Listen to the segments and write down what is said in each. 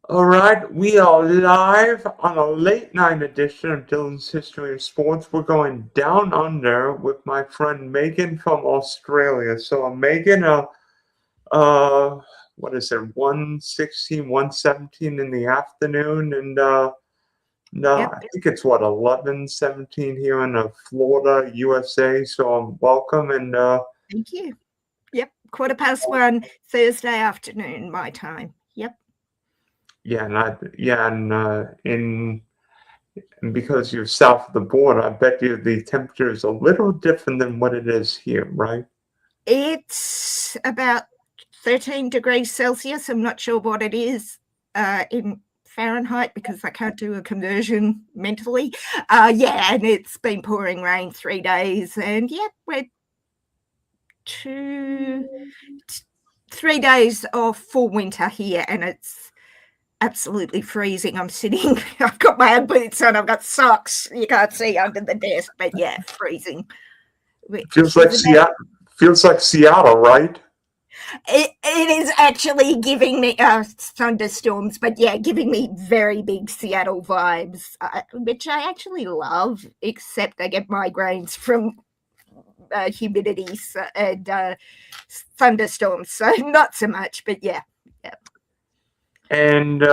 All right, we are live on a late night edition of Dylan's History of Sports. We're going down under with my friend Megan from Australia. So, Megan, uh, what is it, 1:16, 1:17 in the afternoon? And no, Yep. I think it's what, 11:17 here in Florida, USA. So, welcome. And Thank you. Yep. 1:15 Thursday afternoon, my time. Yep. yeah, and because you're south of the border, I bet you the temperature is a little different than what it is here, right? It's about 13 degrees Celsius. I'm not sure what it is in Fahrenheit because I can't do a conversion mentally. Yeah, and it's been pouring rain 3 days. And yeah, we're 3 days of full winter here, and it's absolutely freezing. I'm sitting, I've got my own boots on, I've got socks you can't see under the desk, but yeah, freezing. Feels like Seattle. Feels like Seattle, right? It is actually giving me thunderstorms, but yeah, giving me very big Seattle vibes, which I actually love, except I get migraines from humidity and thunderstorms, so not so much, but yeah. And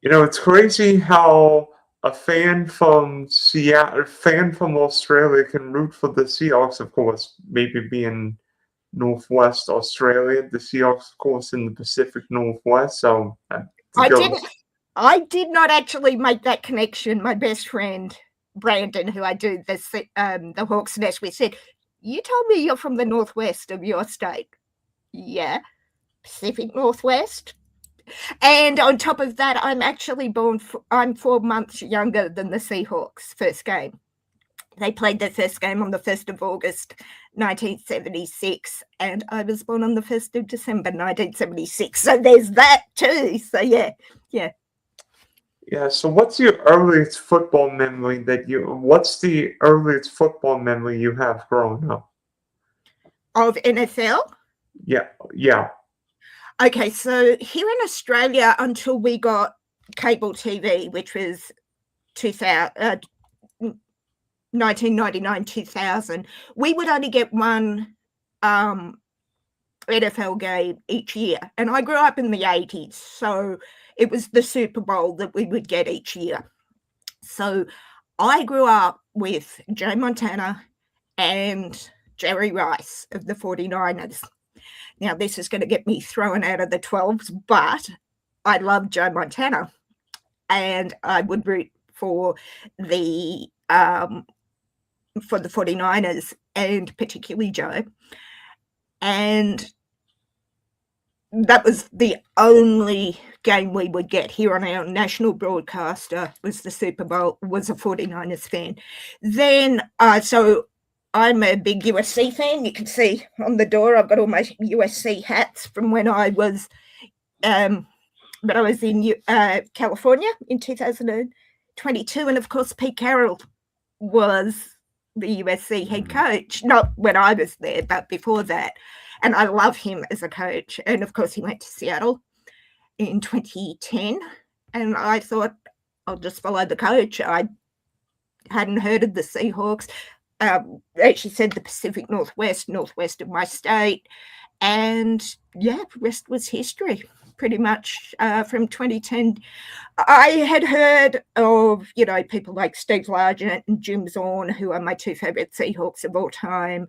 it's crazy how a fan from Australia can root for the Seahawks. Of course, maybe being Northwest Australia, the Seahawks, of course, in the Pacific Northwest. So I did not actually make that connection. My best friend Brandon, who I do the Hawks Nest with, said, "You told me you're from the northwest of your state." Yeah, Pacific Northwest. And on top of that, I'm actually I'm 4 months younger than the Seahawks' first game. They played their first game on the 1st of August, 1976, and I was born on the 1st of December, 1976. So there's that too. So yeah. Yeah, so what's the earliest football memory you have growing up? Of NFL? Yeah. Okay, so here in Australia, until we got cable TV, which was 1999, 2000, we would only get one NFL game each year. And I grew up in the 80s, so it was the Super Bowl that we would get each year. So I grew up with Joe Montana and Jerry Rice of the 49ers. Now, this is going to get me thrown out of the 12s, but I love Joe Montana, and I would root for the 49ers, and particularly Joe. And that was the only game we would get here on our national broadcaster was the Super Bowl, was a 49ers fan. Then, so I'm a big USC fan. You can see on the door I've got all my USC hats from when I was in California in 2022. And of course, Pete Carroll was the USC head coach, not when I was there, but before that. And I love him as a coach. And of course, he went to Seattle in 2010. And I thought, I'll just follow the coach. I hadn't heard of the Seahawks. She said the Pacific Northwest of my state. And yeah, the rest was history, pretty much from 2010. I had heard of, people like Steve Largent and Jim Zorn, who are my two favorite Seahawks of all time.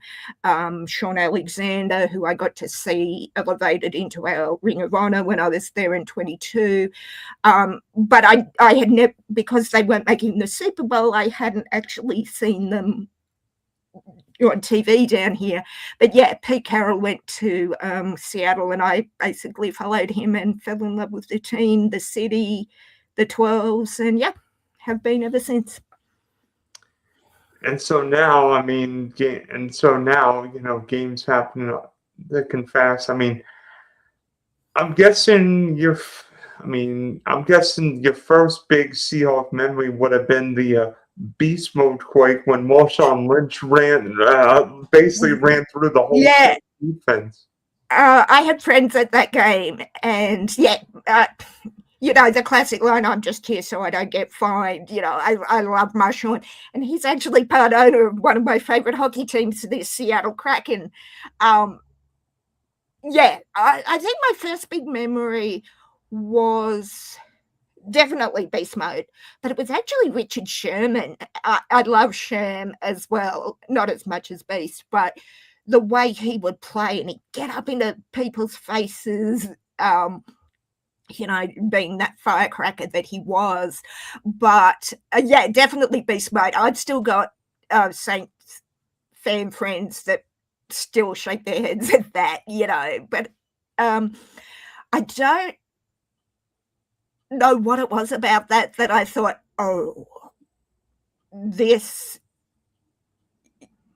Sean Alexander, who I got to see elevated into our Ring of Honor when I was there in 22. But I had never, because they weren't making the Super Bowl, I hadn't actually seen them on TV down here. But yeah, Pete Carroll went to Seattle, and I basically followed him and fell in love with the team, the city, the 12s, and yeah, have been ever since. And so now, games happen thick and fast. I'm guessing your first big Seahawk memory would have been the beast mode quake when Marshawn Lynch basically ran through the whole defense. I had friends at that game, and the classic line, "I'm just here so I don't get fined." I love Marshawn, and he's actually part owner of one of my favorite hockey teams, the Seattle Kraken. I think my first big memory was definitely Beast Mode, but it was actually Richard Sherman. I love Sherm as well, not as much as Beast, but the way he would play and he'd get up into people's faces, being that firecracker that he was. But definitely Beast Mode. I've still got Saints fan friends that still shake their heads at that, but I don't know what it was about that I thought, oh, this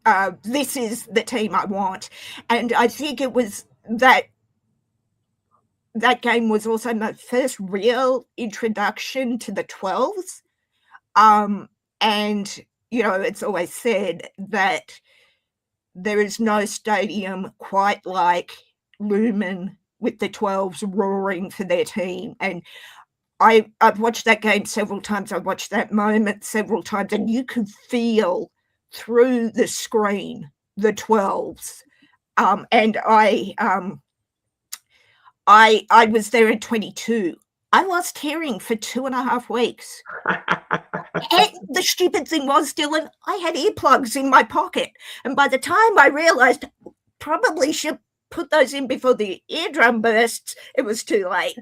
is the team I want. And I think it was that game was also my first real introduction to the 12s. And, it's always said that there is no stadium quite like Lumen with the 12s roaring for their team. And I've watched that game several times. I've watched that moment several times, and you could feel through the screen the 12s. And I was there in 22. I lost hearing for 2.5 weeks. And the stupid thing was, Dylan, I had earplugs in my pocket, and by the time I realized probably should put those in before the eardrum bursts, it was too late.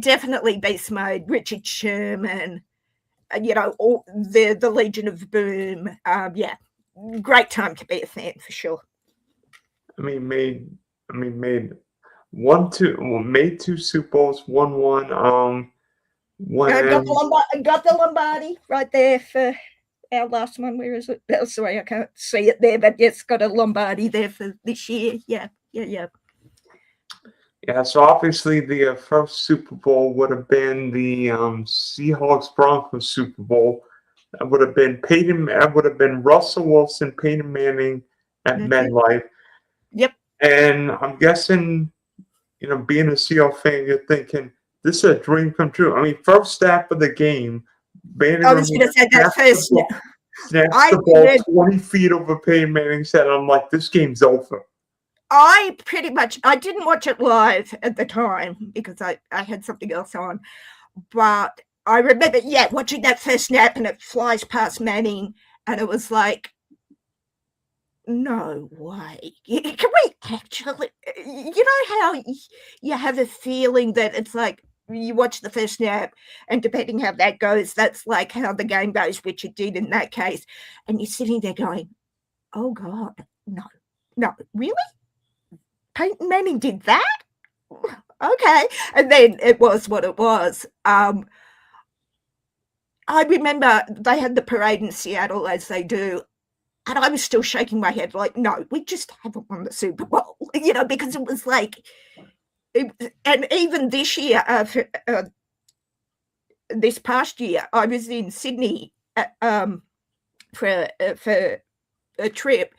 Definitely Beast Mode, Richard Sherman, all the Legion of Boom. Great time to be a fan for sure. Made two Super Bowls, won one. Got the Lombardi right there for our last one. Where is it? Oh, sorry, I can't see it there, but yes, got a Lombardi there for this year. Yeah. Yeah, so obviously the first Super Bowl would have been the Seahawks Broncos Super Bowl. That would have been Russell Wilson, Peyton Manning at MetLife. Yep. And I'm guessing, being a Seahawks fan, you're thinking, this is a dream come true. First snap of the game, Manning I was going to say that first snaps the ball 20 feet over Peyton Manning's head. I'm like, this game's over. I didn't watch it live at the time because I had something else on, but I remember, watching that first snap and it flies past Manning, and it was like, no way. Can we actually, how you have a feeling that it's like, you watch the first snap, and depending how that goes, that's like how the game goes, which it did in that case. And you're sitting there going, oh God, no, really? Peyton Manning did that? Okay. And then it was what it was. I remember they had the parade in Seattle, as they do, and I was still shaking my head like, no, we just haven't won the Super Bowl, because it was like, and even this year, this past year, I was in Sydney for a trip.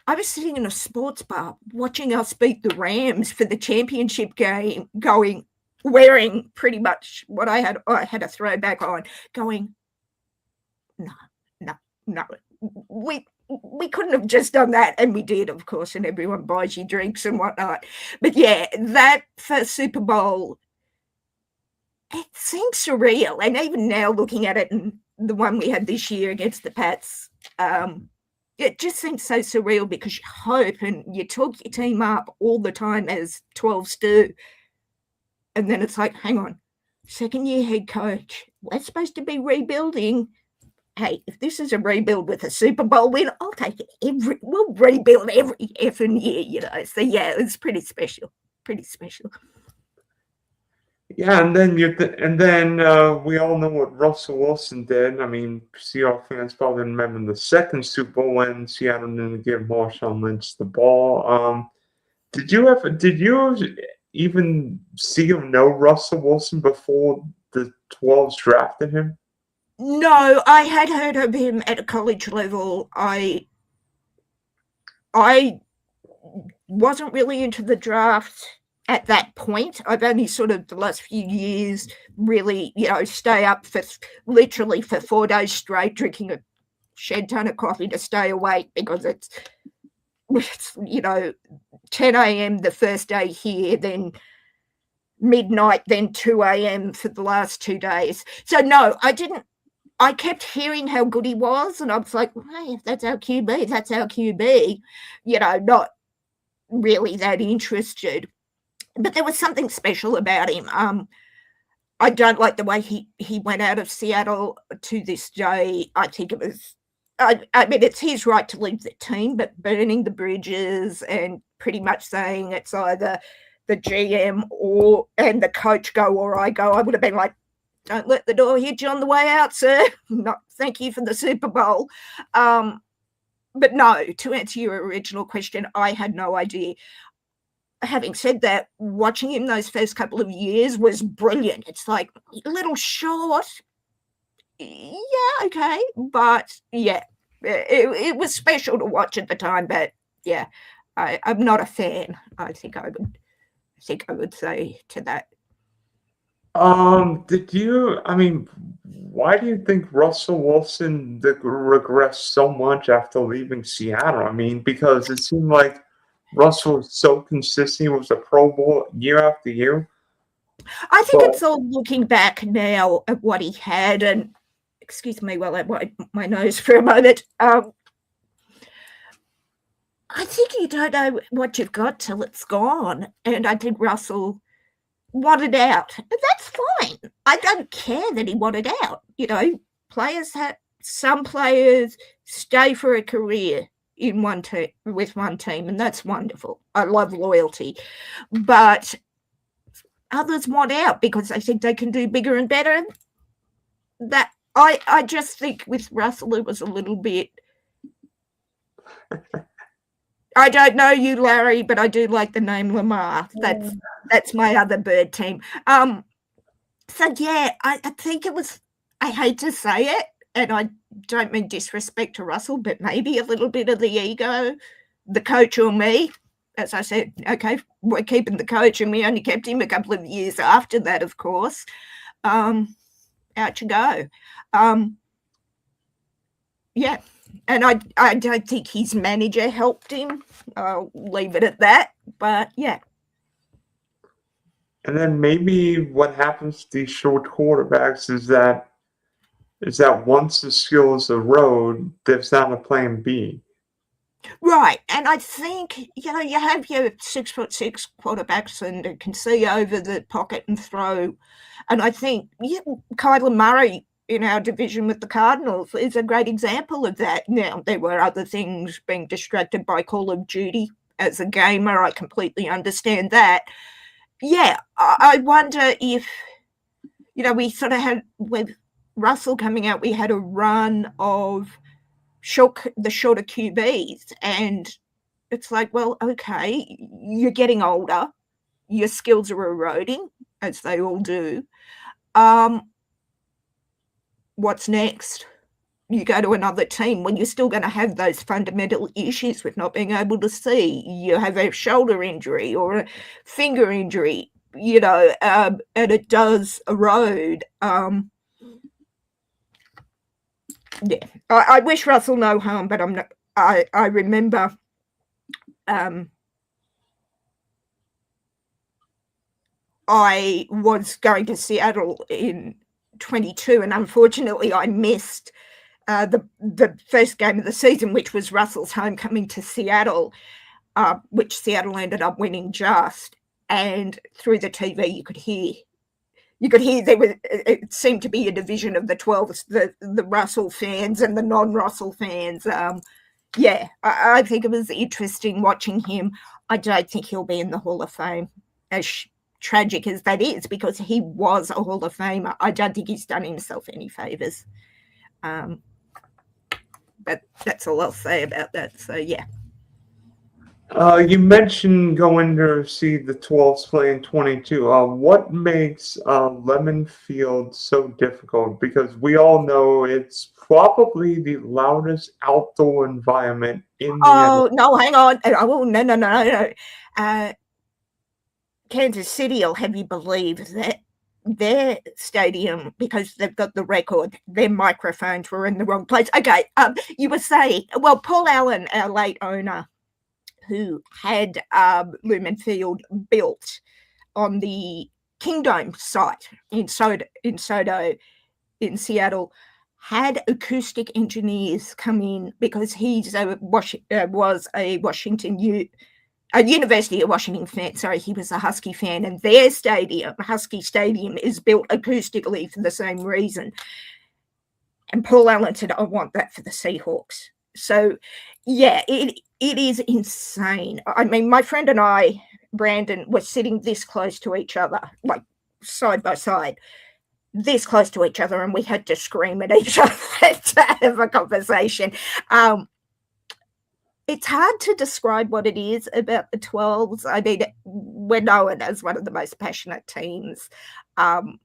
I was sitting in a sports bar watching us beat the Rams for the championship game, wearing pretty much what I had a throwback on, going, no, we couldn't have just done that, and we did, of course, and everyone buys you drinks and whatnot. But that first Super Bowl, it seems surreal, and even now looking at it, and the one we had this year against the Pats, it just seems so surreal because you hope and you talk your team up all the time, as 12s do. And then it's like, hang on, second-year head coach, we're supposed to be rebuilding. Hey, if this is a rebuild with a Super Bowl win, I'll take it. We'll rebuild every effing year, So, it's pretty special. Pretty special. Yeah, and then we all know what Russell Wilson did. Seahawks fans probably remember the second Super Bowl when Seattle didn't give Marshawn Lynch the ball. Did you even see or know Russell Wilson before the 12s drafted him? No, I had heard of him at a college level. I wasn't really into the draft at that point. I've only sort of the last few years really, stay up for literally for 4 days straight drinking a shed ton of coffee to stay awake because it's 10 a.m. the first day here, then midnight, then 2 a.m. for the last 2 days. So no, I didn't. I kept hearing how good he was, and I was like, hey, if that's our QB, that's our QB. Not really that interested. But there was something special about him. I don't like the way he went out of Seattle to this day. I think it was, I mean, it's his right to leave the team, but burning the bridges and pretty much saying it's either the GM and the coach go or I go, I would have been like, don't let the door hit you on the way out, sir. Not thank you for the Super Bowl. But no, to answer your original question, I had no idea. Having said that, watching him those first couple of years was brilliant. It's like a little short. Yeah, okay. But yeah, it was special to watch at the time. But yeah, I'm not a fan. I think I would say to that. Why do you think Russell Wilson regressed so much after leaving Seattle? Because it seemed like Russell was so consistent. He was a Pro Bowl year after year. I think it's all looking back now at what he had, and excuse me while I wipe my nose for a moment. I think you don't know what you've got till it's gone, and I think Russell wanted out. That's fine. I don't care that he wanted out. Some players stay for a career in one team with one team, and that's wonderful. I love loyalty, but others want out because they think they can do bigger and better. That I just think with Russell it was a little bit. I don't know you, Larry, but I do like the name Lamar. That's my other bird team. So yeah, I think it was. I hate to say it, and I don't mean disrespect to Russell, but maybe a little bit of the ego, the coach or me. As I said, okay, we're keeping the coach, and we only kept him a couple of years after that, of course. Out you go. Yeah, and I don't think his manager helped him. I'll leave it at that. But yeah. And then maybe what happens to these short quarterbacks is that once the skills erode, there's not a plan B. Right, and I think you have your 6'6" quarterbacks and can see over the pocket and throw, and I think Kyler Murray in our division with the Cardinals is a great example of that. Now there were other things, being distracted by Call of Duty as a gamer. I completely understand that. Yeah, I wonder if we sort of had with Russell coming out, we had a run of the shorter QBs, and it's like, well, okay, you're getting older, your skills are eroding, as they all do. What's next? You go to another team when you're still going to have those fundamental issues with not being able to see. You have a shoulder injury or a finger injury, and it does erode. Yeah, I wish Russell no harm, but I'm not. I remember I was going to Seattle in 22, and unfortunately I missed the first game of the season, which was Russell's homecoming to Seattle, which Seattle ended up winning just. And through the TV, you could hear it seemed to be a division of the 12s, the Russell fans and the non-Russell fans. Yeah, I think it was interesting watching him. I don't think he'll be in the Hall of Fame, as tragic as that is, because he was a Hall of Famer. I don't think he's done himself any favours. But that's all I'll say about that. So, yeah. You mentioned going to see the 12s play in 22. What makes Lemon Field so difficult? Because we all know it's probably the loudest outdoor environment in the Oh, no, hang on. Oh, no. Kansas City will have you believe that their stadium, because they've got the record, their microphones were in the wrong place. Okay, you were saying, well, Paul Allen, our late owner, who had Lumen Field built on the Kingdome site in Sodo in Seattle, had acoustic engineers come in because he's was a University of Washington fan. Sorry, he was a Husky fan, and their stadium, Husky Stadium, is built acoustically for the same reason. And Paul Allen said, "I want that for the Seahawks." So, yeah, it is insane. I mean, my friend and I, Brandon, were sitting this close to each other, like side by side, this close to each other, and we had to scream at each other to have a conversation. It's hard to describe what it is about the 12s. I mean, we're known as one of the most passionate teams. I'm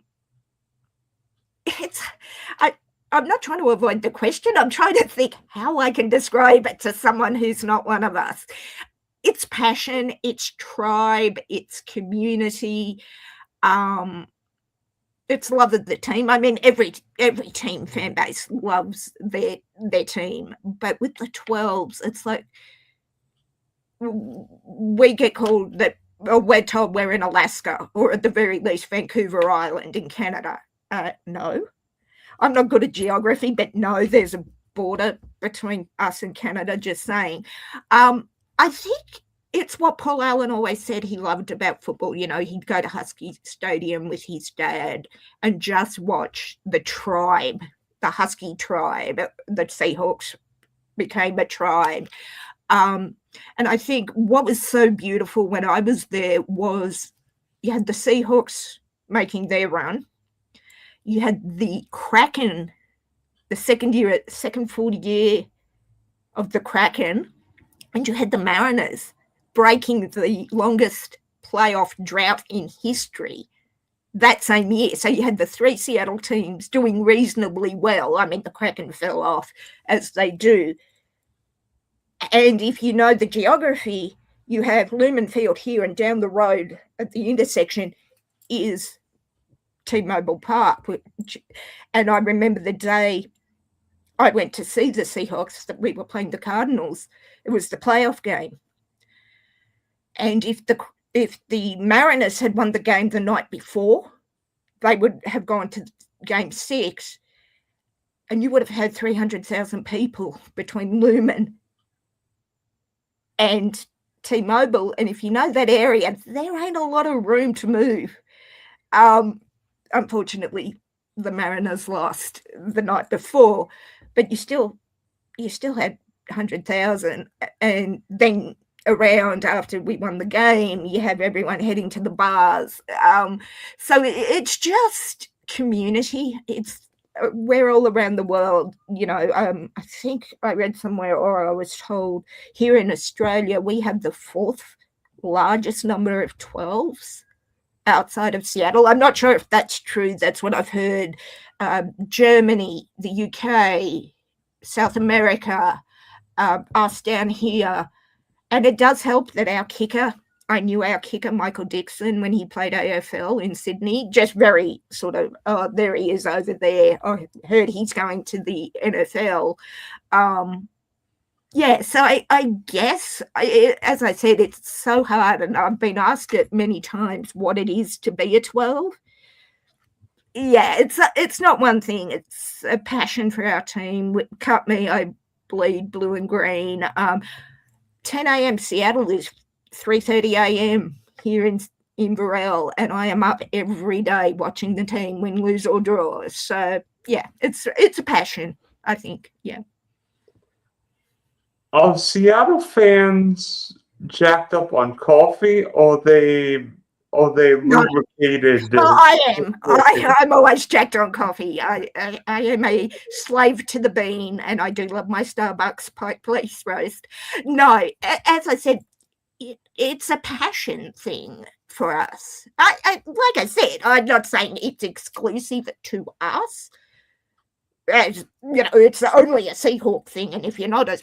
not trying to avoid the question. I'm trying to think how I can describe it to someone who's not one of us. It's passion, it's tribe, it's community. It's love of the team. I mean, every team fan base loves their team, but with the 12s, it's like we get called that, or we're told we're in Alaska, or at the very least Vancouver Island in Canada. No, I'm not good at geography, but no, there's a border between us and Canada. Just saying. I think it's what Paul Allen always said he loved about football. You know, he'd go to Husky Stadium with his dad and just watch the tribe, the Husky tribe. The Seahawks became a tribe. And I think what was so beautiful when I was there was you had the Seahawks making their run. You had the Kraken, the second full year of the Kraken, and you had the Mariners breaking the longest playoff drought in history that same year. So you had the three Seattle teams doing reasonably well. I mean, the Kraken fell off, as they do. And if you know the geography, you have Lumen Field here, and down the road at the intersection is T-Mobile Park. And I remember the day I went to see the Seahawks that we were playing the Cardinals. It was the playoff game. And if the Mariners had won the game the night before, they would have gone to game 6, and you would have had 300,000 people between Lumen and T-Mobile. And if you know that area, there ain't a lot of room to move. Unfortunately, the Mariners lost the night before, but you still had 100,000. And then around after we won the game, you have everyone heading to the bars. So it's just community. We're all around the world, you know. I think I read somewhere, or I was told, here in Australia, we have the 4th largest number of 12s outside of Seattle. I'm not sure if that's true. That's what I've heard. Germany, the UK, South America, us down here. And it does help that our kicker, I knew our kicker, Michael Dixon, when he played AFL in Sydney, just very sort of, oh, there he is over there. I heard he's going to the NFL. Yeah, so I guess, as I said, it's so hard, and I've been asked it many times what it is to be a 12. Yeah, it's not one thing. It's a passion for our team. Cut me, I bleed blue and green. 10 a.m. Seattle is 3:30 a.m. here in Inverell, and I am up every day watching the team win, lose, or draw. So, yeah, it's a passion, I think, yeah. Are Seattle fans jacked up on coffee, or they lubricated? Well, I am. I'm always jacked on coffee. I am a slave to the bean, and I do love my Starbucks pike place roast. No, as I said, it's a passion thing for us. Like I said, I'm not saying it's exclusive to us. As you know, it's only a Seahawk thing, and if you're not a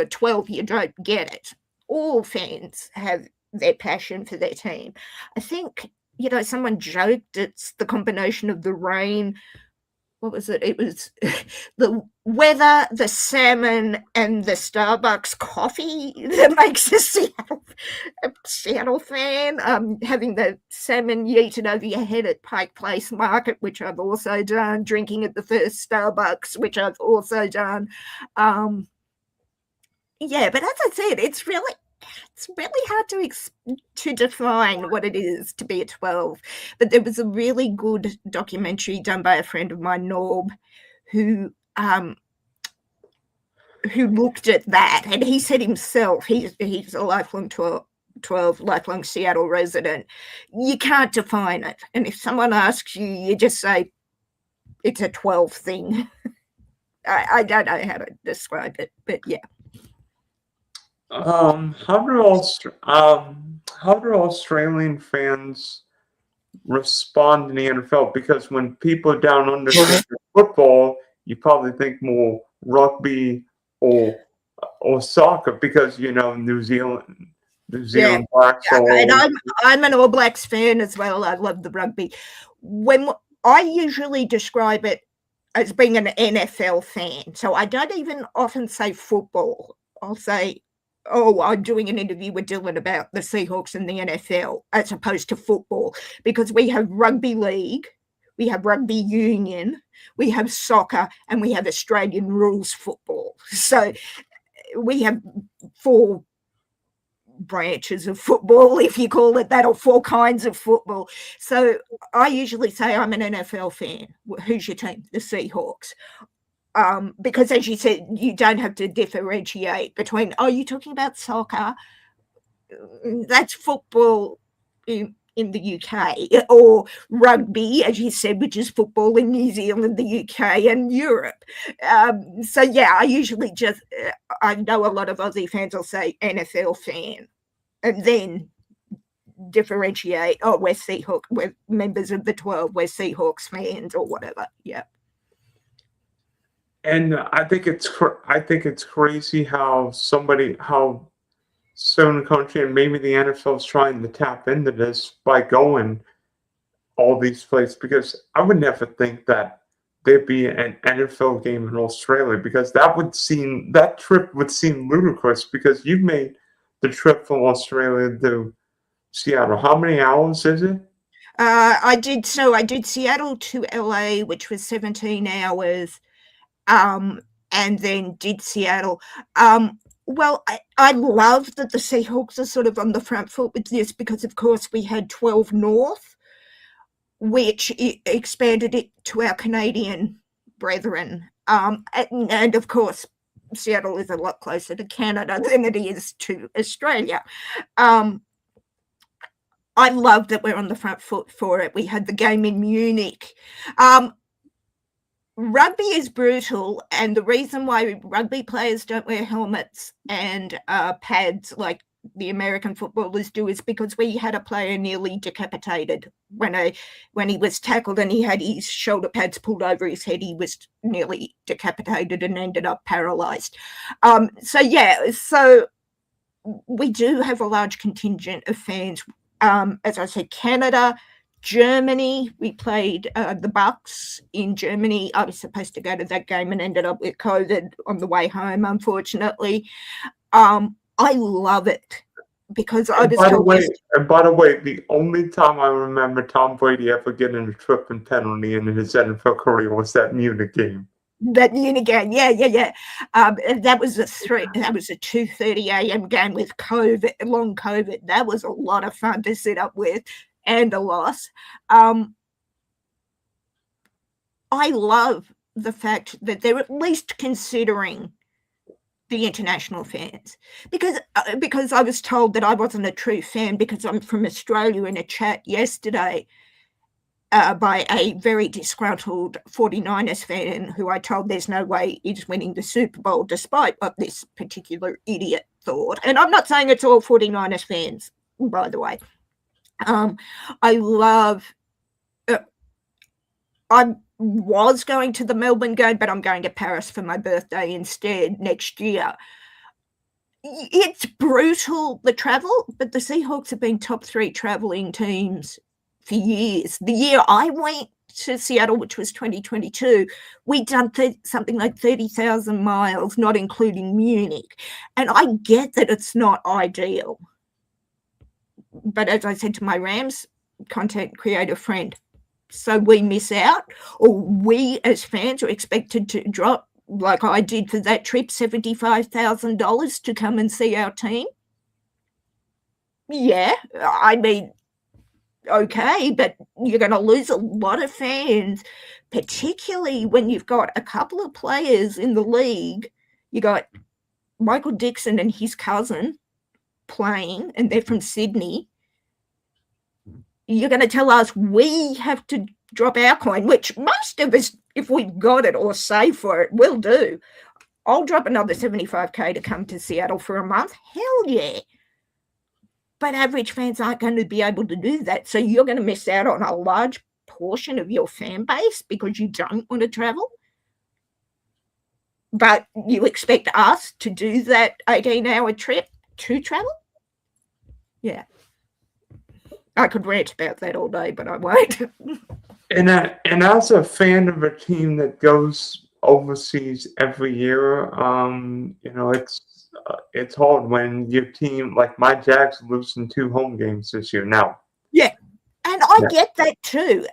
12, you don't get it. All fans have their passion for their team. I think, someone joked it's the combination of the rain. What was it? It was the weather, the salmon, and the Starbucks coffee that makes a Seattle fan. Having the salmon yeeted over your head at Pike Place Market, which I've also done. Drinking at the first Starbucks, which I've also done. Yeah, but as I said, it's really hard to define what it is to be a 12. But there was a really good documentary done by a friend of mine, Norb, who looked at that, and he said himself, he's a lifelong 12, lifelong Seattle resident. You can't define it, and if someone asks you, you just say it's a 12 thing. I don't know how to describe it, but yeah. How do Australian fans respond in the NFL? Because when people down under think football, you probably think more rugby or soccer, because New Zealand Blacks. And I'm an All Blacks fan as well. I love the rugby. When I usually describe it as being an NFL fan, so I don't even often say football. I'll say, I'm doing an interview with Dylan about the Seahawks and the NFL as opposed to football, because we have rugby league, we have rugby union, we have soccer, and we have Australian rules football. So we have 4 branches of football, if you call it that, or 4 kinds of football. So I usually say I'm an NFL fan. Who's your team? The Seahawks. Because as you said, you don't have to differentiate between, you're talking about soccer, that's football in the UK, or rugby, as you said, which is football in New Zealand, the UK, and Europe. So yeah, I usually I know a lot of Aussie fans will say NFL fan, and then differentiate, we're members of the 12, we're Seahawks fans, or whatever. Yeah. And I think it's crazy how certain country, and maybe the NFL is trying to tap into this by going all these places, because I would never think that there'd be an NFL game in Australia, because that trip would seem ludicrous, because you've made the trip from Australia to Seattle. How many hours is it? I did Seattle to LA, which was 17 hours. And then did Seattle. Well, I love that the Seahawks are sort of on the front foot with this, because, of course, we had 12 North, which expanded it to our Canadian brethren. And, of course, Seattle is a lot closer to Canada than it is to Australia. I love that we're on the front foot for it. We had the game in Munich. Rugby is brutal, and the reason why rugby players don't wear helmets and pads like the American footballers do is because we had a player nearly decapitated when he was tackled, and he had his shoulder pads pulled over his head. He was nearly decapitated and ended up paralyzed. So we do have a large contingent of fans. As I said, Canada, Germany, we played the Bucks in Germany. I was supposed to go to that game and ended up with COVID on the way home, unfortunately. I love it because I was told. And by the way, the only time I remember Tom Brady ever getting a tripping penalty in his NFL career was that Munich game. That Munich game, yeah. That was a 2:30 a.m. game with COVID, long COVID. That was a lot of fun to sit up with. And a loss. I love the fact that they're at least considering the international fans, because I was told that I wasn't a true fan because I'm from Australia in a chat yesterday by a very disgruntled 49ers fan who I told there's no way he's winning the Super Bowl, despite what this particular idiot thought, and I'm not saying it's all 49ers fans, by the way. I was going to the Melbourne game, but I'm going to Paris for my birthday instead next year. It's brutal, the travel, but the Seahawks have been top 3 traveling teams for years. The year I went to Seattle, which was 2022, we'd done something like 30,000 miles, not including Munich. And I get that it's not ideal. But as I said to my Rams content creator friend, so we miss out, or we as fans are expected to drop, like I did for that trip, $75,000 to come and see our team. Yeah, I mean, okay, but you're going to lose a lot of fans, particularly when you've got a couple of players in the league. You got Michael Dixon and his cousin playing, and they're from Sydney. You're going to tell us we have to drop our coin, which most of us, if we've got it or save for it, will do. I'll drop another $75K to come to Seattle for a month. Hell yeah. But average fans aren't going to be able to do that. So you're going to miss out on a large portion of your fan base because you don't want to travel. But you expect us to do that 18-hour trip to travel? Yeah. I could rant about that all day, but I won't. And as a fan of a team that goes overseas every year, it's hard when your team, like my Jags, losing 2 home games this year now. Yeah, and I get that too.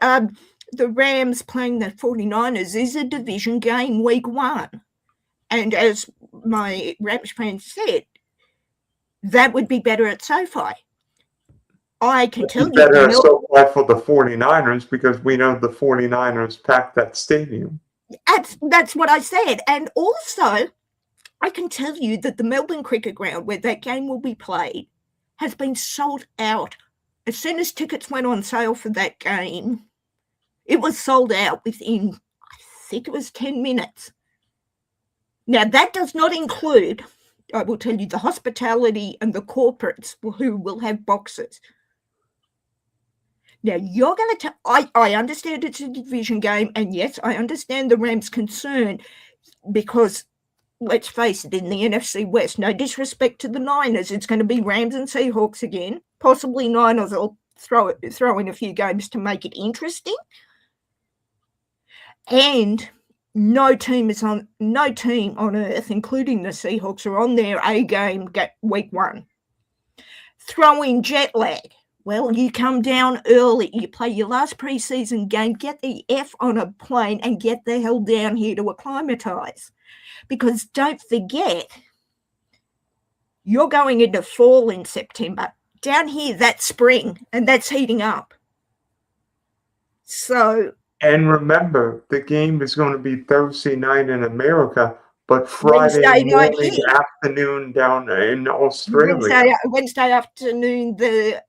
The Rams playing the 49ers is a division game week 1. And as my Rams fan said, that would be better at SoFi. I can tell you better SoFi for the 49ers because we know the 49ers packed that stadium. That's what I said. And also, I can tell you that the Melbourne Cricket Ground, where that game will be played, has been sold out. As soon as tickets went on sale for that game, it was sold out within, I think it was 10 minutes. Now, that does not include, I will tell you, the hospitality and the corporates who will have boxes. Now, you're going to I understand it's a division game, and yes, I understand the Rams' concern because, let's face it, in the NFC West, no disrespect to the Niners, it's going to be Rams and Seahawks again. Possibly Niners will throw in a few games to make it interesting. And no team on earth, including the Seahawks, are on their A game week 1. Throw in jet lag. Well, you come down early, you play your last preseason game, get the F on a plane and get the hell down here to acclimatise. Because don't forget, you're going into fall in September. Down here, that's spring, and that's heating up. So... And remember, the game is going to be Thursday night in America, but Friday morning, afternoon down in Australia. Wednesday afternoon, the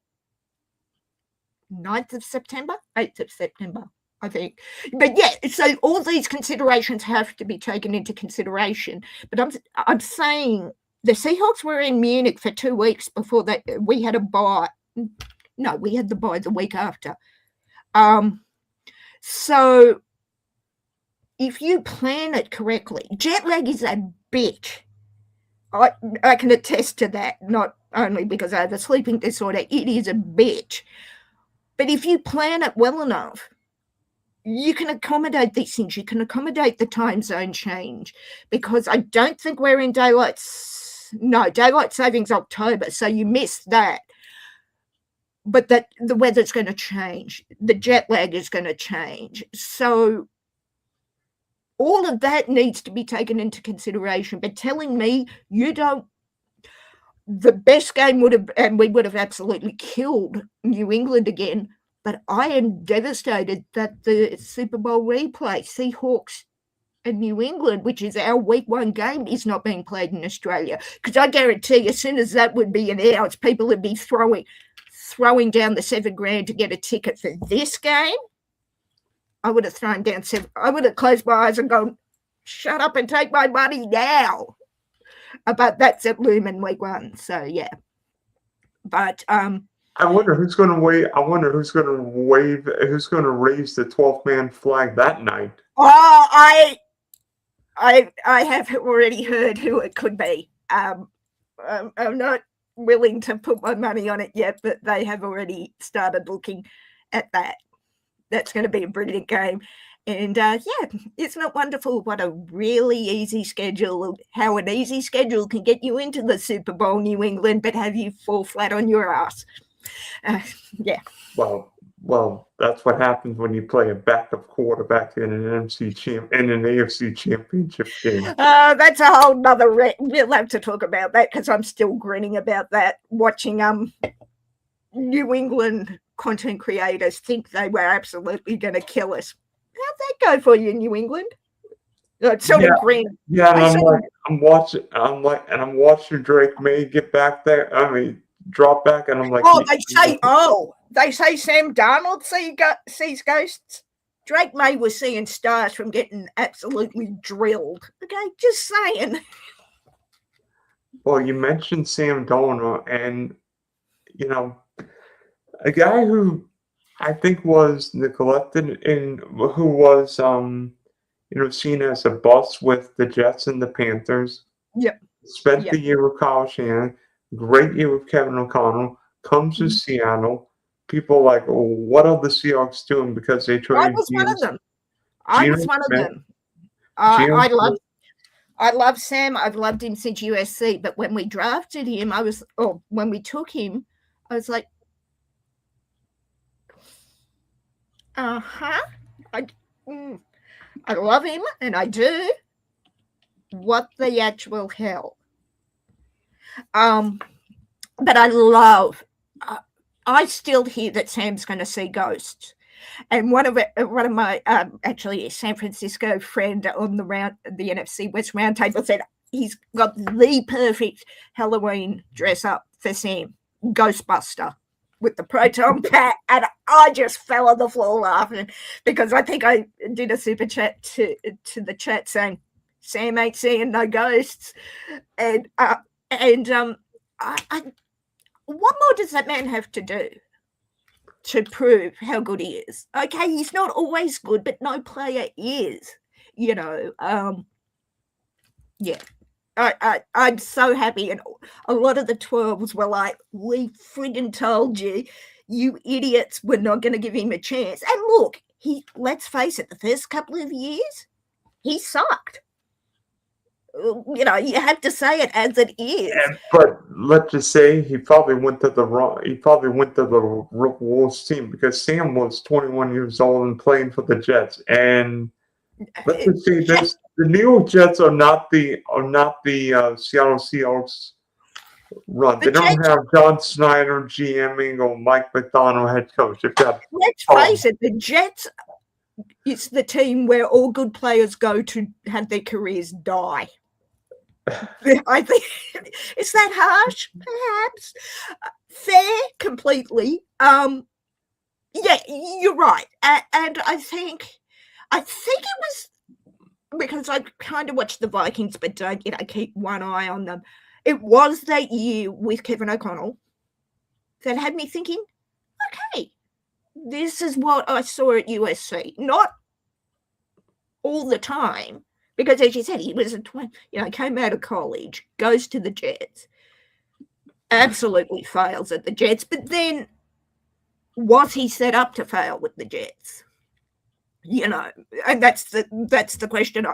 9th of September, 8th of September, I think. But yeah, so all these considerations have to be taken into consideration. But I'm saying the Seahawks were in Munich for 2 weeks before that. We had a bye. No, we had the bye the week after. So if you plan it correctly, jet lag is a bitch. I can attest to that, not only because I have a sleeping disorder, it is a bitch. But if you plan it well enough, you can accommodate these things. You can accommodate the time zone change because I don't think we're in daylight savings October, so you missed that. But that the weather's going to change. The jet lag is going to change. So all of that needs to be taken into consideration. But telling me you don't, the best game would have, and we would have absolutely killed New England again. But I am devastated that the Super Bowl replay, Seahawks and New England, which is our week 1 game, is not being played in Australia. Because I guarantee you, as soon as that would be announced, people would be throwing down the $7,000 to get a ticket for this game. I would have thrown down I would have closed my eyes and gone, shut up and take my money now. But that's at Lumen Week 1. So, yeah. But I wonder who's going to wave. I wonder who's going to wave. Who's going to raise the 12-man flag that night? Oh, I have already heard who it could be. I'm not willing to put my money on it yet, but they have already started looking at that. That's going to be a brilliant game. And yeah, isn't it wonderful what a really easy schedule, how an easy schedule can get you into the Super Bowl, New England, but have you fall flat on your ass. Yeah. Well, that's what happens when you play a backup quarterback in an AFC championship game. That's a whole nother. We'll have to talk about that because I'm still grinning about that. Watching New England content creators think they were absolutely going to kill us. How'd that go for you, New England? Sort of grin. Yeah, and I'm watching Drake May get back there. I mean, drop back, and I'm like, they say Sam Darnold sees ghosts. Drake May was seeing stars from getting absolutely drilled. Okay, just saying. Well, you mentioned Sam Darnold, and a guy who I think was neglected and who was seen as a bust with the Jets and the Panthers. Yep. Spent the year with Kyle Shanahan. Great year with Kevin O'Connell. Comes to Seattle. People are like, what are the Seahawks doing? Because they traded. I was one of them. I love Sam. I've loved him since USC. But when we drafted him, when we took him, I was like, I love him, and I do. What the actual hell? But I still hear that Sam's going to see ghosts. And one of my actually San Francisco friend on the NFC West Roundtable said he's got the perfect Halloween dress up for Sam, Ghostbuster with the proton pack, and I just fell on the floor laughing because I think I did a super chat to the chat saying Sam ain't seeing no ghosts, and what more does that man have to do to prove how good he is? Okay, he's not always good, but no player is, Yeah. I'm so happy. And a lot of the 12s were like, we friggin' told you, you idiots were not going to give him a chance. And look, let's face it, the first couple of years, he sucked. You have to say it as it is. But let's just say he probably went to the Wolves team because Sam was 21 years old and playing for the Jets. And let's just say this: the New York Jets are not the Seattle Seahawks run. They don't have John Snyder GMing or Mike McDonald head coach. Let's face it, the Jets. It's the team where all good players go to have their careers die. I think, is that harsh? Perhaps. Fair, completely. Yeah, you're right. And I think it was because I kind of watched the Vikings, but don't keep one eye on them. It was that year with Kevin O'Connell that had me thinking, okay, this is what I saw at USC. Not all the time, because as you said, he was came out of college, goes to the Jets, absolutely fails at the Jets, but then was he set up to fail with the Jets? And that's the question.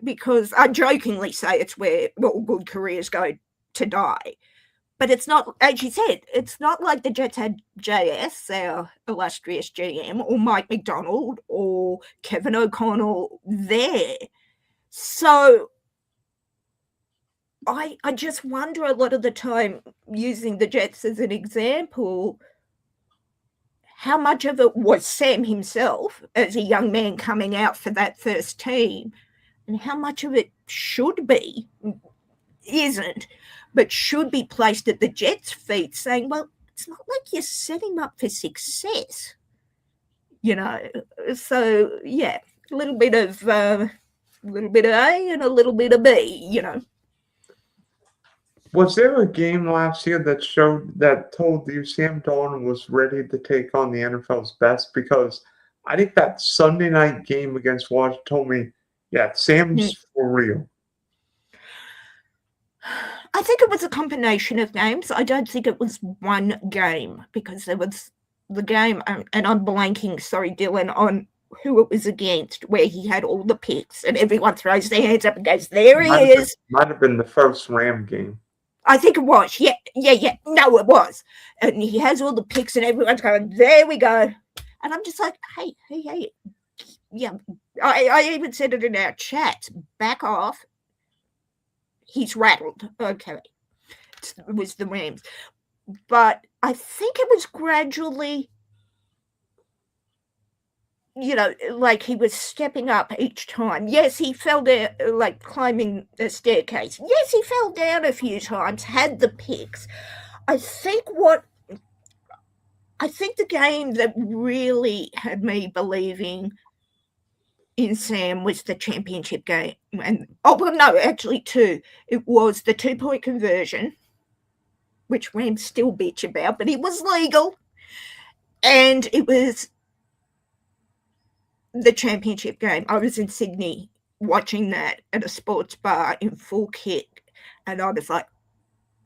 Because I jokingly say it's where all good careers go to die. But it's not, as you said, it's not like the Jets had JS, our illustrious GM, or Mike McDonald, or Kevin O'Connell there. So I just wonder a lot of the time, using the Jets as an example, how much of it was Sam himself as a young man coming out for that first team, and how much of it isn't, but should be placed at the Jets' feet, saying, well, it's not like you set him up for success. So, a little bit of A and a little bit of B, Was there a game last year that told you Sam Darnold was ready to take on the NFL's best? Because I think that Sunday night game against Washington told me, yeah, Sam's for real. I think it was a combination of games. I don't think it was one game, because there was the game, and I'm blanking, sorry, Dylan, on who it was against, where he had all the picks and everyone throws their hands up and goes, there he is. Might have been the first Ram game. I think it was. Yeah. No, it was. And he has all the picks and everyone's going, there we go. And I'm just like, hey. Yeah. I even said it in our chat. Back off. He's rattled. Okay. It was the Rams. But I think it was gradually, like he was stepping up each time. Yes, he fell down, like climbing the staircase. Yes, he fell down a few times, had the picks. I think the game that really had me believing in Sam was the championship game. And actually two. It was the 2-point conversion, which Rams still bitch about, but it was legal. And it was the championship game. I was in Sydney watching that at a sports bar in full kit, and I was like,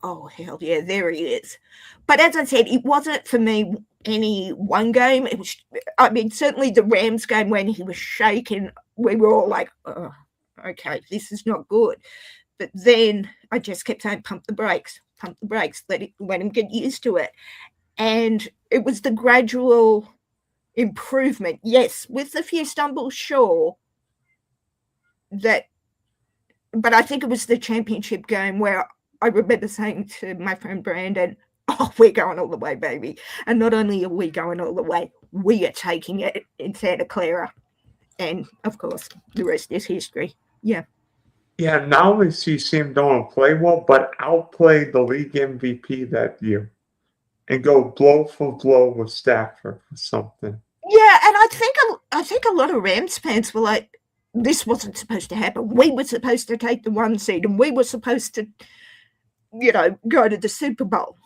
oh, hell yeah, there he is. But as I said, it wasn't for me any one game. It was, certainly the Rams game when he was shaking, we were all like, oh, okay, this is not good. But then I just kept saying, pump the brakes, let him get used to it. And it was the gradual improvement, yes, with a few stumbles, sure. But I think it was the championship game where I remember saying to my friend Brandon, oh, we're going all the way, baby. And not only are we going all the way, we are taking it in Santa Clara. And, of course, the rest is history. Yeah. Yeah, not only see Sam Darnold play well, but outplay the league MVP that year and go blow for blow with Stafford or something. Yeah, and I think a lot of Rams fans were like, this wasn't supposed to happen. We were supposed to take the 1 seed and we were supposed to, go to the Super Bowl.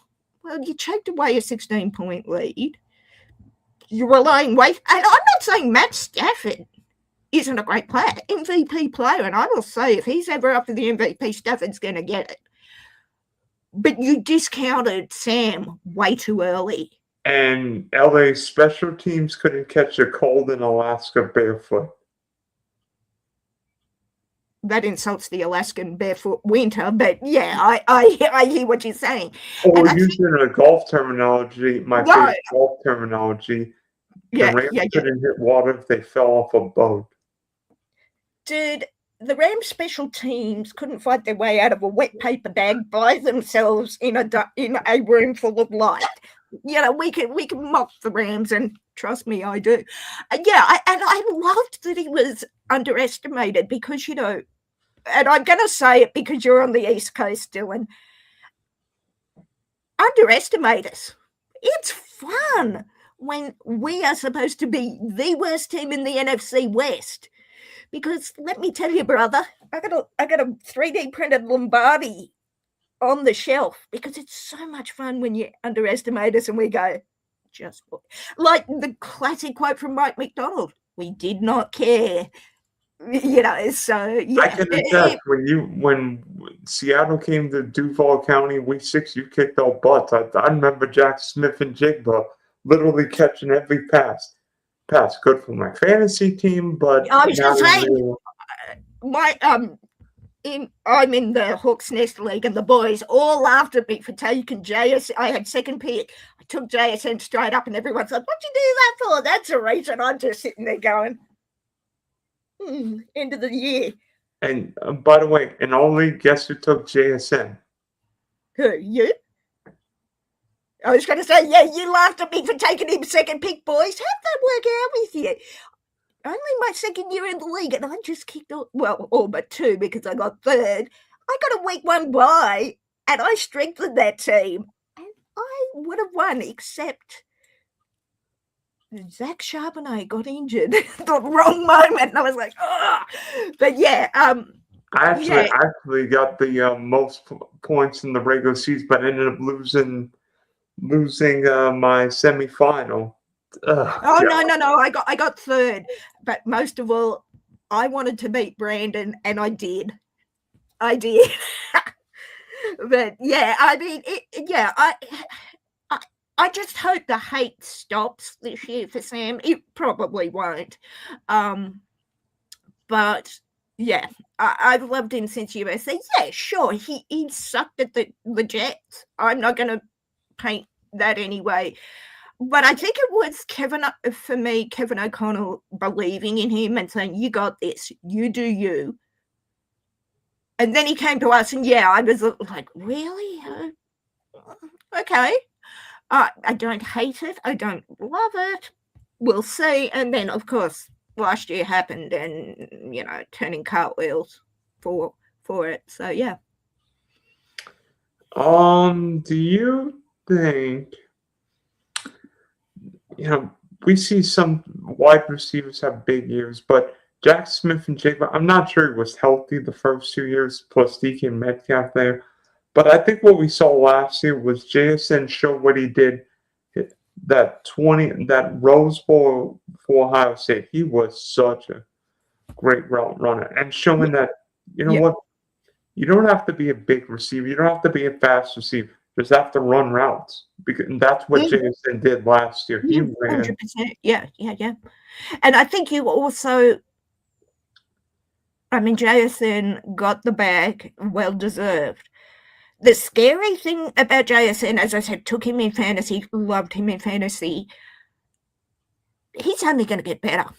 Well, you choked away a 16-point lead. You're relying and I'm not saying Matt Stafford isn't a great player, MVP player, and I will say if he's ever up for the MVP, Stafford's going to get it. But you discounted Sam way too early. And LA special teams couldn't catch a cold in Alaska barefoot. That insults the Alaskan barefoot winter, but yeah, I hear what you're saying. Or using a golf terminology, favorite golf terminology, the Rams couldn't hit water if they fell off a boat. Dude, the Rams special teams couldn't fight their way out of a wet paper bag by themselves in a room full of light. We can mock the Rams, and trust me, I do. And I loved that he was underestimated because, and I'm going to say it because you're on the East Coast, Dylan. Underestimate us. It's fun when we are supposed to be the worst team in the NFC West. Because let me tell you, brother, I got a 3D printed Lombardi on the shelf because it's so much fun when you underestimate us and we go, just like the classic quote from Mike McDonald, we did not care. So yeah. I can attest when Seattle came to Duval County Week 6, you kicked our butts. I remember Jaxon Smith Njigba literally catching every pass. Good for my fantasy team, but I was just saying, I'm in the Hawks Nest League, and the boys all laughed at me for taking JSN. I had second pick. I took JSN straight up, and everyone's like, "What'd you do that for?" That's a reason. I'm just sitting there going, end of the year. And by the way, in our league, guess who took JSN? Who, you? I was going to say, yeah, you laughed at me for taking him second pick, boys. How'd that work out with you? Only my second year in the league, and I just kicked all but 2 because I got third. I got a week 1 bye, and I strengthened that team. And I would have won, except Zach Charbonnet got injured at the wrong moment. And I was like, oh. But yeah, I Yeah. actually got the most points in the regular season, but ended up losing my semifinal. Ugh, Oh God. no! I got third, but most of all, I wanted to beat Brandon, and I did. I did. But yeah, I mean, I, I just hope the hate stops this year for Sam. It probably won't. But yeah, I've loved him since USA. Yeah, sure, he sucked at the Jets. I'm not going to paint that anyway. But I think it was for me, Kevin O'Connell believing in him and saying, you got this, you do you. And then he came to us, and yeah, I was like, really? Okay. I don't hate it. I don't love it. We'll see. And then, of course, last year happened, and turning cartwheels for it. So yeah. Do you think we see some wide receivers have big years, but Jaxon Smith Njigba, I'm not sure he was healthy the first 2 years, plus DK Metcalf there. But I think what we saw last year was JSN show what he did that Rose Bowl for Ohio State. He was such a great route runner and showing that what, you don't have to be a big receiver, you don't have to be a fast receiver. You just have to run routes, because that's what JSN did last year. He ran 100%. Yeah. And I think you also, I mean, JSN got the bag, well deserved. The scary thing about JSN, as I said, took him in fantasy, loved him in fantasy. He's only going to get better.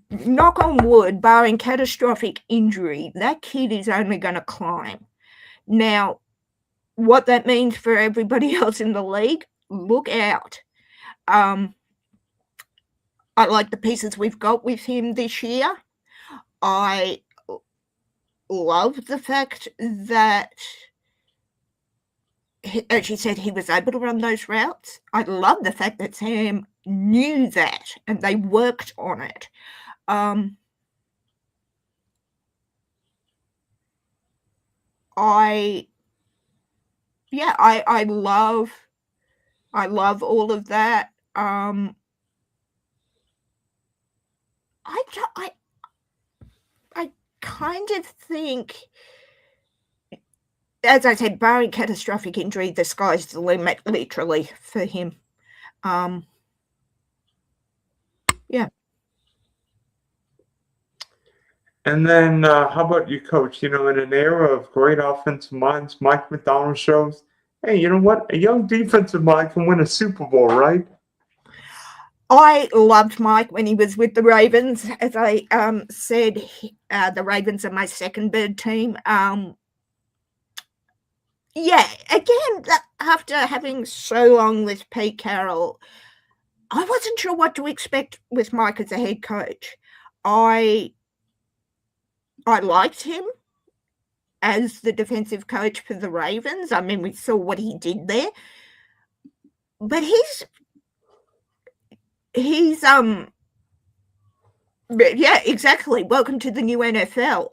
Knock on wood, barring catastrophic injury, that kid is only going to climb. Now, what that means for everybody else in the league, look out. I like the pieces we've got with him this year. I love the fact that, as you said, he was able to run those routes. I love the fact that Sam knew that and they worked on it. I love all of that. I kind of think, as I said, barring catastrophic injury, the sky's the limit, literally, for him. Yeah. And then, how about you, Coach? In an era of great offensive minds, Mike McDonald shows, hey, you know what? A young defensive mind can win a Super Bowl, right? I loved Mike when he was with the Ravens. As I said, the Ravens are my second bird team. Yeah, again, after having so long with Pete Carroll, I wasn't sure what to expect with Mike as a head coach. I liked him as the defensive coach for the Ravens. I mean, we saw what he did there. But yeah, exactly. Welcome to the new NFL.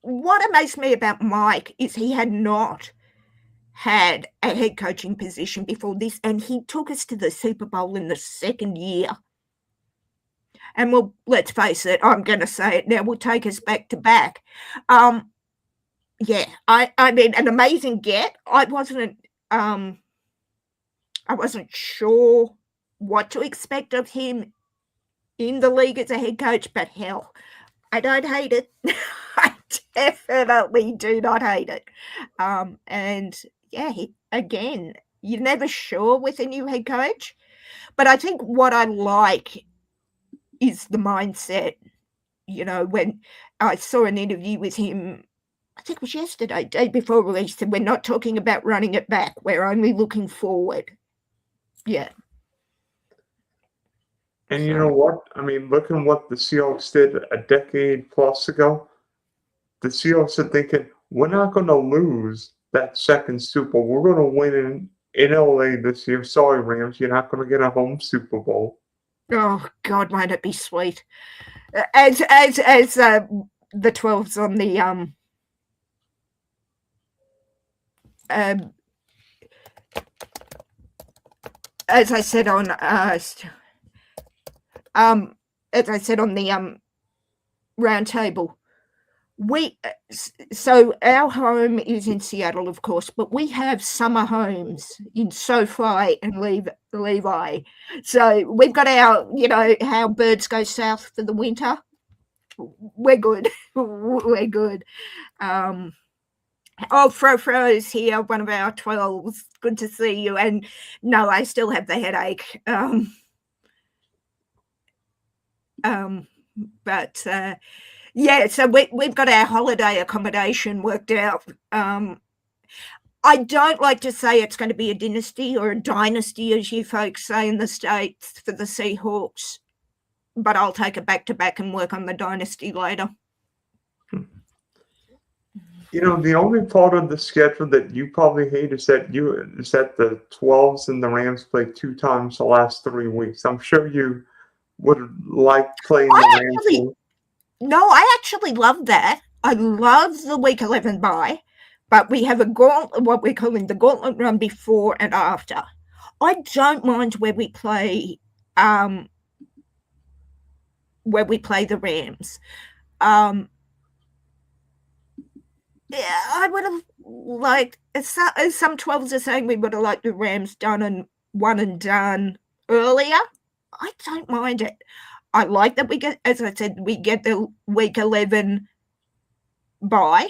What amazed me about Mike is he had not had a head coaching position before this, and he took us to the Super Bowl in the second year. And well, let's face it, I'm going to say it now, we'll take us back to back. Yeah, I mean, an amazing get. I wasn't sure what to expect of him in the league as a head coach, but hell, I don't hate it. I definitely do not hate it. And yeah, again, you're never sure with a new head coach, but I think what I like is the mindset. When I saw an interview with him, I think it was yesterday, day before release, and we're not talking about running it back. We're only looking forward. Yeah. And you know what? I mean, looking what the Seahawks did a decade plus ago, the Seahawks are thinking, we're not going to lose that second Super Bowl. We're going to win in LA this year. Sorry, Rams, you're not going to get a home Super Bowl. Oh God, might it be sweet? As the 12s on the as I said on the round table. So our home is in Seattle, of course, but we have summer homes in SoFi and Levi. So we've got our, how birds go south for the winter. We're good. We're good. Fro is here, one of our 12s. Good to see you. And no, I still have the headache. But yeah, so we've got our holiday accommodation worked out. I don't like to say it's going to be a dynasty or a dynasty, as you folks say in the States, for the Seahawks, but I'll take it back to back and work on the dynasty later. The only part of the schedule that you probably hate is that the 12s and the Rams play 2 times the last 3 weeks. I'm sure you would like playing the Rams. No, I actually love that. I love the week 11 bye, but we have what we're calling the gauntlet run before and after. I don't mind where we play the Rams. Yeah, I would have liked, as some 12s are saying, we would have liked the Rams done and one and done earlier. I don't mind it. I like that we get, as I said, we get the week 11 bye.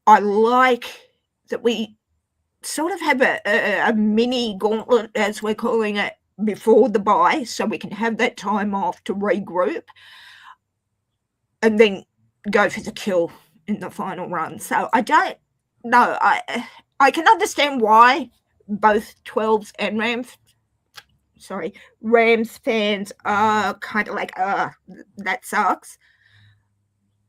I like that we sort of have a mini gauntlet, as we're calling it, before the bye, so we can have that time off to regroup and then go for the kill in the final run. So I don't know. I can understand why both 12s and Rams fans are kind of like, that sucks.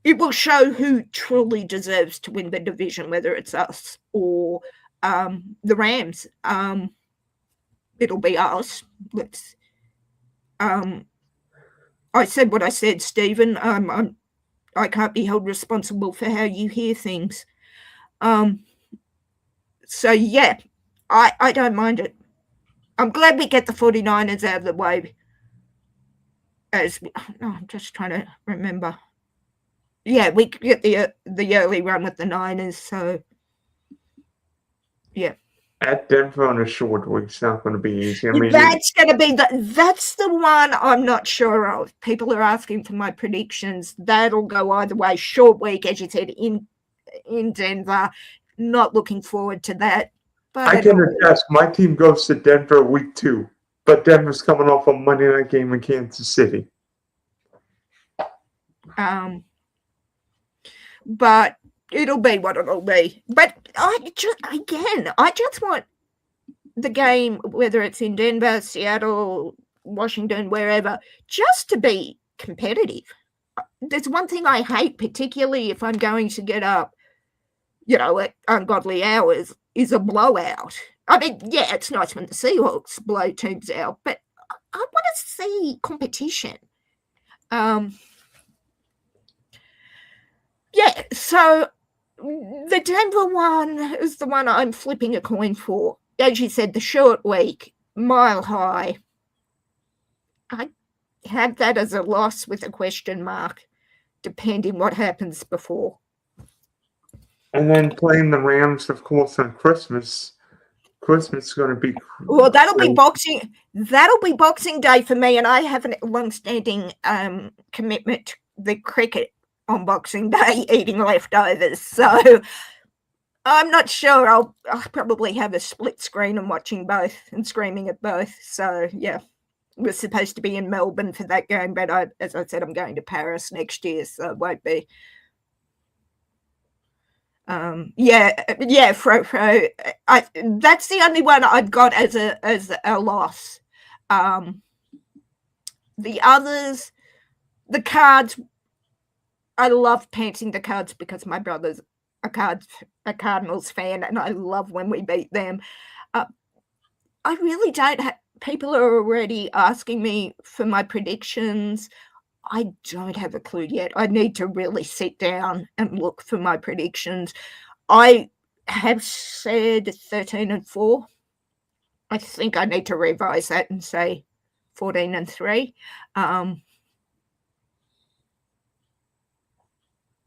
It will show who truly deserves to win the division, whether it's us or the Rams. It'll be us. I said what I said, Stephen. I can't be held responsible for how you hear things. So, yeah, I don't mind it. I'm glad we get the 49ers out of the way. I'm just trying to remember. Yeah, we get the early run with the Niners, so, yeah. At Denver on a short week, it's not going to be easy. That's going to be that's the one I'm not sure of. People are asking for my predictions. That'll go either way. Short week, as you said, in Denver. Not looking forward to that. But I can attest, my team goes to Denver week 2, but Denver's coming off a Monday night game in Kansas City. But it'll be what it'll be. But I just want the game, whether it's in Denver, Seattle, Washington, wherever, just to be competitive. There's one thing I hate, particularly if I'm going to get up, at ungodly hours, is a blowout. I mean, yeah, it's nice when the Seahawks blow teams out, but I want to see competition. Yeah, so the Denver one is the one I'm flipping a coin for. As you said, the short week, mile high. I have that as a loss with a question mark, depending what happens before. And then playing the Rams, of course, on Christmas. Christmas is going to be. Well, that'll be Boxing Day for me, and I have a long-standing commitment to the cricket on Boxing Day, eating leftovers. So I'm not sure. I'll probably have a split screen and watching both and screaming at both. So yeah, we're supposed to be in Melbourne for that game, but as I said, I'm going to Paris next year, so it won't be. Fro. That's the only one I've got as a loss. The others, the Cards. I love pantsing the Cards because my brother's a Cardinals fan, and I love when we beat them. I really don't. People are already asking me for my predictions. I don't have a clue yet. I need to really sit down and look for my predictions. I have said 13-4. I think I need to revise that and say 14-3.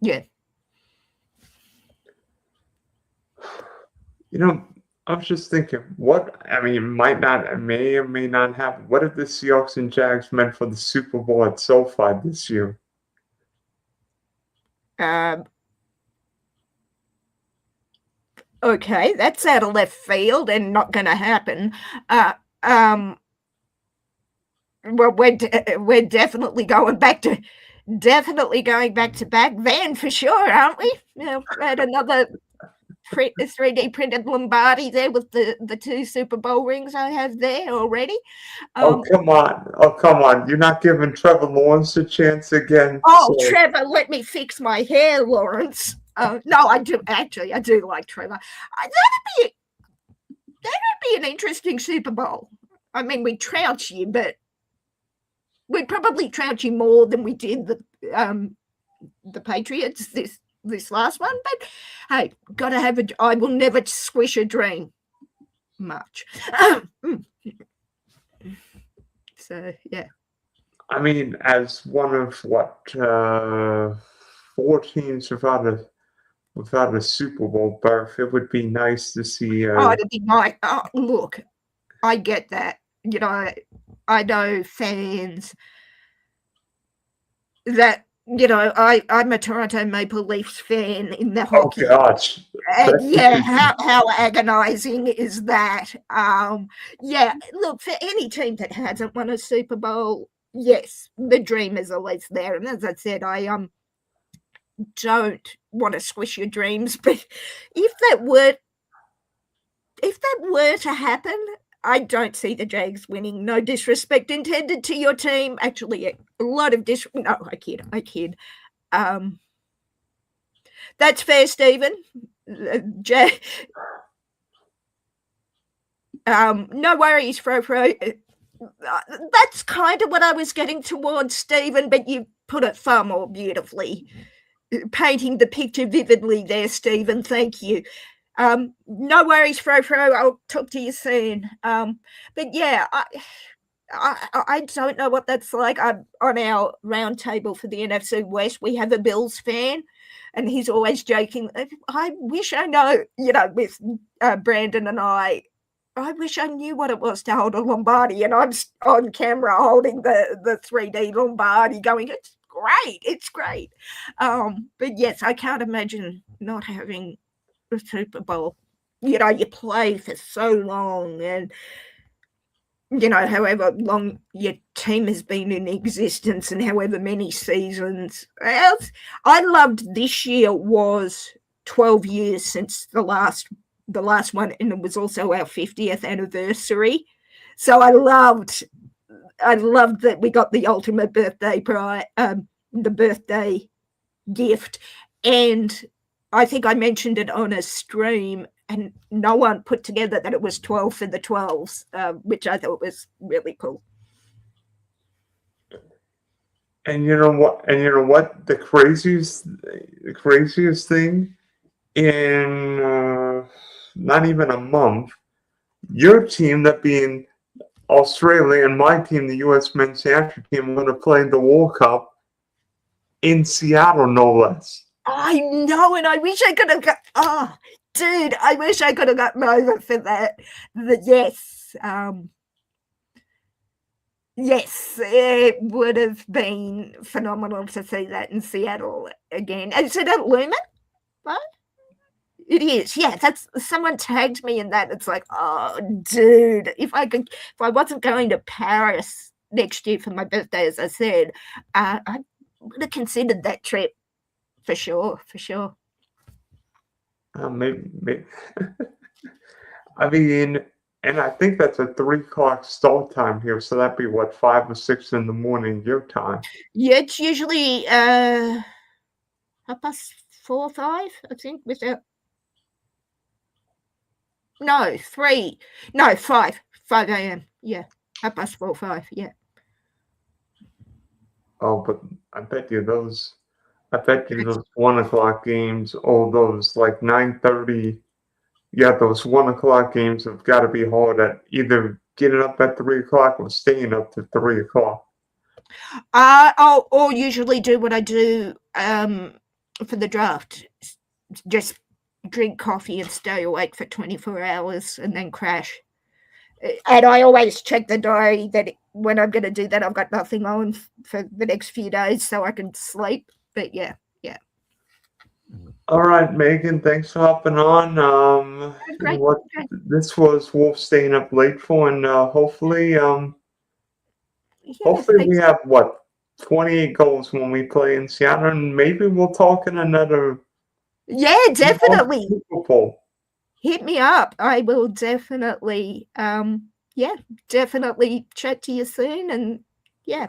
Yeah. I was just thinking, it may or may not happen. What if the Seahawks and Jags meant for the Super Bowl at SoFi this year? Okay, that's out of left field and not going to happen. Well, we're definitely going back to back then for sure, aren't we? At another 3D printed Lombardi there with the 2 Super Bowl rings I have there already. Come on! You're not giving Trevor Lawrence a chance again. Trevor, let me fix my hair, Lawrence. No, I do like Trevor. That'd be an interesting Super Bowl. I mean, we'd trouch you, but we'd probably trouch you more than we did the Patriots this last one. But hey, gotta have I will never squish a dream much. So yeah. I mean, as one of 4 teams without a Super Bowl berth, it would be nice to see. It'd be nice. Look, I get that. I know fans that I'm a Toronto Maple Leafs fan in the hockey. Oh gosh! Yeah, how agonizing is that? Yeah, look, for any team that hasn't won a Super Bowl, yes, the dream is always there. And as I said, I don't want to squish your dreams, but if that were to happen, I don't see the Jags winning. No disrespect intended to your team. Actually, a lot of no, I kid. That's fair, Stephen. No worries, Fro. That's kind of what I was getting towards, Stephen, but you put it far more beautifully. Painting the picture vividly there, Stephen. Thank you. No worries, Fro. I'll talk to you soon. But yeah, I don't know what that's like. On our round table for the NFC West, we have a Bills fan, and he's always joking. I wish I know, with Brandon and I wish I knew what it was to hold a Lombardi, and I'm on camera holding the 3D Lombardi going, it's great. But yes, I can't imagine not having a Super Bowl. You play for so long, and however long your team has been in existence and however many seasons. I loved this year was 12 years since the last one, and it was also our 50th anniversary. So I loved that we got the ultimate birthday the birthday gift, and I think I mentioned it on a stream, and no one put together that it was 12 for the 12s, which I thought was really cool. And you know what? The craziest thing in not even a month, your team, that being Australia, and my team, the U.S. men's national team, are going to play in the World Cup in Seattle, no less. I know, and I wish I could have got. Oh, dude, I wish I could have gotten over for that. Yes, yes, it would have been phenomenal to see that in Seattle again. Is it at Lumen? Right? It is. Yeah, that's someone tagged me in that. It's like, oh, dude, if I wasn't going to Paris next year for my birthday, as I said, I would have considered that trip. For sure. Maybe. I mean, and I think that's a 3 o'clock start time here, so that'd be 5 or 6 in the morning your time. Yeah, it's usually 4:30, I think. No, 3. No, 5 a.m. Yeah, 4:30. Yeah. Oh, but I bet you those 1 o'clock games, or those like 9:30. Yeah, those 1 o'clock games have got to be hard at either getting up at 3 o'clock or staying up to 3 o'clock. I'll usually do what I do for the draft. Just drink coffee and stay awake for 24 hours and then crash. And I always check the diary that when I'm going to do that, I've got nothing on for the next few days so I can sleep. But yeah. All right, Megan, thanks for hopping on. Great. What this was Wolf staying up late for, and hopefully we have 28 goals when we play in Seattle, and maybe we'll talk in another. Yeah, definitely. Super Bowl. Hit me up. I will definitely, definitely chat to you soon. And yeah.